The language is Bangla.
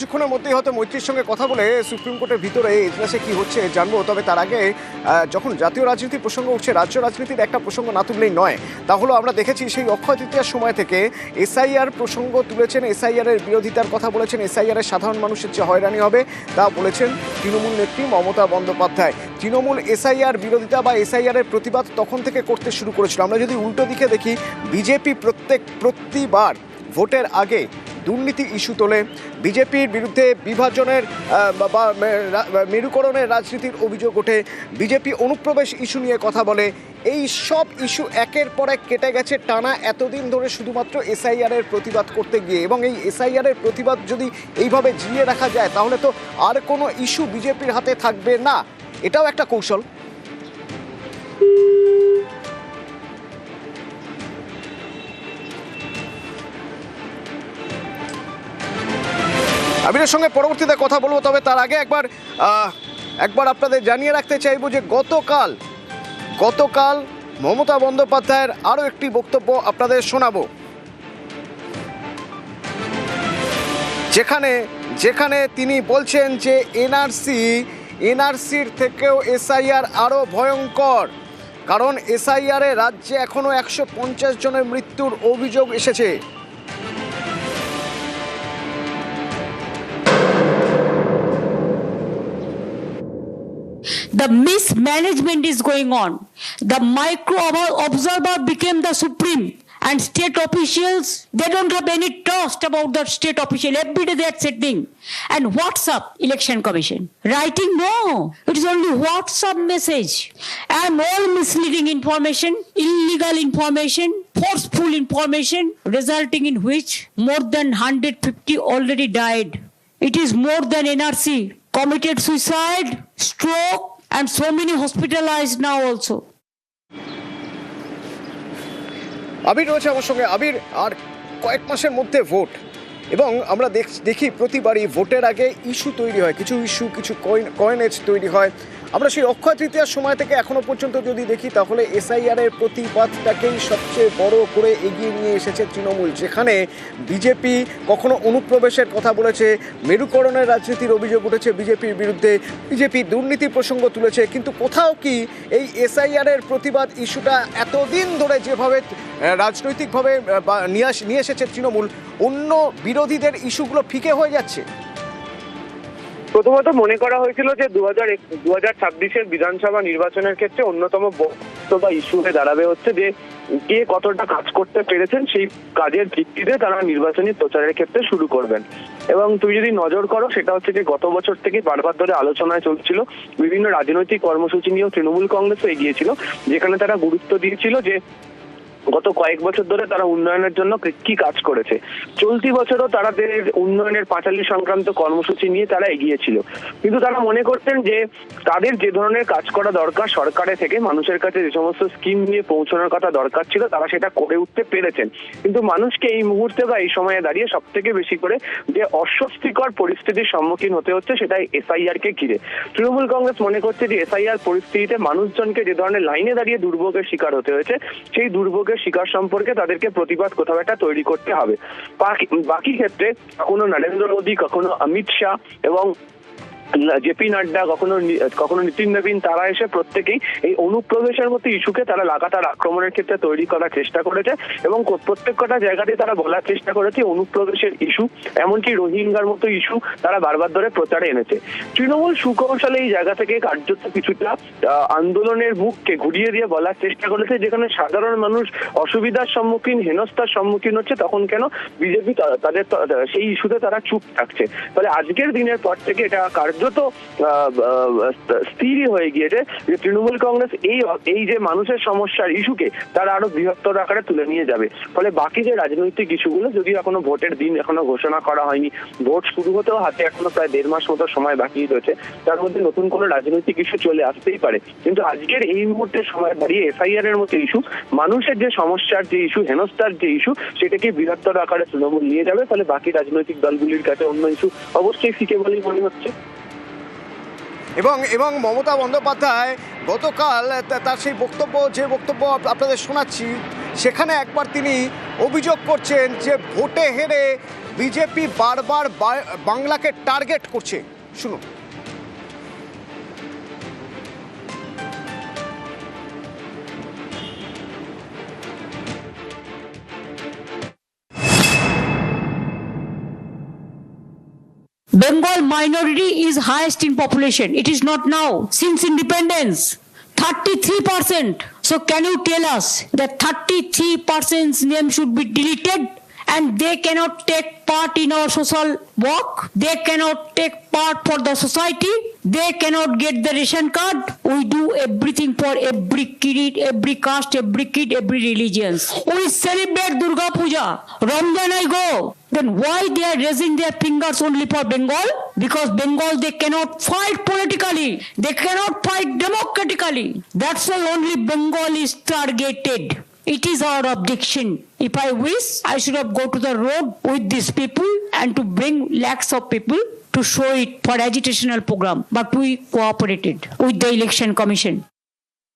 কিছুক্ষণের মধ্যেই হয়তো মৈত্রীর সঙ্গে কথা বলে সুপ্রিম কোর্টের ভিতরে এজলাসে কি হচ্ছে জানবো। তবে তার আগে যখন জাতীয় রাজনীতির প্রসঙ্গ উঠছে, রাজ্য রাজনীতির একটা প্রসঙ্গ না তুললেই নয়। তাহলে আমরা দেখেছি সেই অক্ষয় তৃতীয়ার সময় থেকে এসআইআর প্রসঙ্গ তুলেছেন, এসআইআর এর বিরোধিতার কথা বলেছেন, এসআইআর এর সাধারণ মানুষের যে হয়রানি হবে তা বলেছেন তৃণমূল নেত্রী মমতা বন্দ্যোপাধ্যায়। তৃণমূল এসআইআর বিরোধিতা বা এসআইআর এর প্রতিবাদ তখন থেকে করতে শুরু করেছিল। আমরা যদি উল্টো দিকে দেখি, বিজেপি প্রতিবার ভোটের আগে দুর্নীতি ইস্যু তোলে, বিজেপির বিরুদ্ধে বিভাজনের বা মেরুকরণের রাজনীতির অভিযোগ ওঠে, বিজেপি অনুপ্রবেশ ইস্যু নিয়ে কথা বলে। এই সব ইস্যু একের পর এক কেটে গেছে টানা এতদিন ধরে শুধুমাত্র এসআইআর এর প্রতিবাদ করতে গিয়ে। এবং এই এসআইআর এর প্রতিবাদ যদি এইভাবে জিইয়ে রাখা যায় তাহলে তো আর কোনো ইস্যু বিজেপির হাতে থাকবে না। এটাও একটা কৌশল। আবিরের সঙ্গে পরবর্তীতে কথা বলবো, তবে তার আগে একবার আপনাদের জানিয়ে রাখতে চাইবো যে গতকাল মমতা বন্দ্যোপাধ্যায়ের আরও একটি বক্তব্য আপনাদের শোনাবো, যেখানে তিনি বলছেন যে এনআরসির থেকেও এসআইআর আরও ভয়ঙ্কর, কারণ এসআইআর এ রাজ্যে এখনও 150 জনের মৃত্যুর অভিযোগ এসেছে। The mismanagement is going on. The micro observer became the supreme, and state officials, they don't have any trust about the state official. Every day they are sitting and WhatsApp election commission writing, no, it is only WhatsApp message and all misleading information, illegal information, forceful information, resulting in which more than 150 already died. It is more than NRC committed suicide, stroke, and so many hospitalized now also. আবির রয়েছে আমার সঙ্গে। আবির, আর কয়েক মাসের মধ্যে ভোট, এবং আমরা দেখি প্রতিবারই ভোটের আগে ইস্যু তৈরি হয়, কিছু ইস্যু, কিছু কয়েনেজ তৈরি হয়। আমরা সেই অক্ষয় তৃতীয়ার সময় থেকে এখনো পর্যন্ত যদি দেখি তাহলে এসআইআর এর প্রতিবাদটাকেই সবচেয়ে বড় করে এগিয়ে নিয়ে এসেছে তৃণমূল, যেখানে বিজেপি কখনো অনুপ্রবেশের কথা বলেছে, মেরুকরণের রাজনীতির অভিযোগ উঠেছে বিজেপির বিরুদ্ধে, বিজেপি দুর্নীতি প্রসঙ্গ তুলেছে, কিন্তু কোথাও কি এই এসআইআর এর প্রতিবাদ ইস্যুটা এতদিন ধরে যেভাবে রাজনৈতিকভাবে নিয়ে এসেছে তৃণমূল, অন্য বিরোধীদের ইস্যুগুলো ফিকে হয়ে যাচ্ছে? প্রথমত মনে করা হয়েছিল যে 2026-এর বিধানসভা নির্বাচনের ক্ষেত্রে অন্যতম বক্তব্য বা ইস্যু হয়ে দাঁড়াবে হচ্ছে যে কে কতটা কাজ করতে পেরেছেন, সেই কাজের ভিত্তিতে তারা নির্বাচনী প্রচারের ক্ষেত্রে শুরু করবেন। এবং তুমি যদি নজর করো, সেটা হচ্ছে যে গত বছর থেকে বারবার ধরে আলোচনায় চলছিল, বিভিন্ন রাজনৈতিক কর্মসূচি নিয়েও তৃণমূল কংগ্রেসও এগিয়েছিল, যেখানে তারা গুরুত্ব দিয়েছিল যে গত কয়েক বছর ধরে তারা উন্নয়নের জন্য কি কাজ করেছে। চলতি বছরও তাদের উন্নয়নের পাঁচালী সংক্রান্ত কর্মসূচি নিয়ে তারা এগিয়েছিল, কিন্তু তারা মনে করতেন যে তাদের যে ধরনের কাজ করা দরকার সরকারের থেকে মানুষের কাছে যে সমস্ত স্কিম নিয়ে পৌঁছানোর কথা দরকার ছিল, তারা সেটা করে উঠতে পেরেছেন। কিন্তু মানুষকে এই মুহূর্তে বা এই সময়ে দাঁড়িয়ে সব থেকে বেশি করে যে অস্বস্তিকর পরিস্থিতির সম্মুখীন হতে হচ্ছে, সেটা এসআইআর কে ঘিরে। তৃণমূল কংগ্রেস মনে করছে যে এসআইআর পরিস্থিতিতে মানুষজনকে যে ধরনের লাইনে দাঁড়িয়ে দুর্ভোগের শিকার হতে হয়েছে, সেই দুর্ভোগের শিকার সম্পর্কে তাদেরকে প্রতিবাদ কোথাও একটা তৈরি করতে হবে। বাকি ক্ষেত্রে কখনো নরেন্দ্র মোদী, কখনো অমিত শাহ এবং জেপি নাড্ডা, কখনো নীতিন নবীন, তারা এসে প্রত্যেকেই এই অনুপ্রবেশের মতো ইস্যুকে তারা লাগাতার আক্রমণের ক্ষেত্রে তৈরি করার চেষ্টা করেছে, এবং প্রত্যেক কটা জায়গাতে তারা বলার চেষ্টা করেছে অনুপ্রবেশের ইস্যু, এমনকি রোহিঙ্গার মতো ইস্যু তারা বারবার ধরে প্রচারে এনেছে। তৃণমূল সুকৌশলে এই জায়গা থেকে কার্যত কিছুটা আন্দোলনের মুখকে ঘুরিয়ে দিয়ে বলার চেষ্টা করেছে, যেখানে সাধারণ মানুষ অসুবিধার সম্মুখীন, হেনস্থার সম্মুখীন হচ্ছে, তখন কেন বিজেপি তাদের সেই ইস্যুতে তারা চুপ থাকছে। ফলে আজকের দিনের পর থেকে এটা যত স্থিরই হয়ে গিয়েছে যে তৃণমূল কংগ্রেস এই যে মানুষের সমস্যার ইস্যুকে তারা আরো বৃহত্তর আকারে তুলে নিয়ে যাবে। ফলে বাকি যে রাজনৈতিক ইস্যুগুলো, যদিও এখনো ভোটের দিন এখনো ঘোষণা করা হয়নি, ভোট শুরু হতেও হাতে এখনো প্রায় 1.5 মাস মতো সময় বাকি রয়েছে, তার মধ্যে নতুন কোনো রাজনৈতিক ইস্যু চলে আসতেই পারে, কিন্তু আজকের এই মুহূর্তে সময় দাঁড়িয়ে এসআইআর এর মতো ইস্যু, মানুষের যে সমস্যার যে ইস্যু, হেনস্থার যে ইস্যু, সেটাকে বৃহত্তর আকারে তৃণমূল নিয়ে যাবে। ফলে বাকি রাজনৈতিক দলগুলির কাছে অন্য ইস্যু অবশ্যই ফিকে বলেই মনে হচ্ছে। এবং মমতা বন্দ্যোপাধ্যায় গতকাল তার সেই বক্তব্য আপনাদের শোনাচ্ছি, সেখানে একবার তিনি অভিযোগ করছেন যে ভোটে হেরে বিজেপি বারবার বাংলাকে টার্গেট করছে, শুনুন। Bengal minority is highest in population. It is not now. Since independence, 33%. So can you tell us that 33%'s name should be deleted and they cannot take part in our social work? They cannot take part for the society? They cannot get the ration card? We do everything for every kid, every caste, every kid, every religion. We celebrate Durga Puja. Ramadan I go. Then why they are raising their fingers only for Bengal? Because Bengal they cannot fight politically. They cannot fight democratically. That's why only Bengal is targeted. It is our objection. If I wish, I should have go to the road with these people and to bring lakhs of people to show it for agitational program. But we cooperated with the election commission.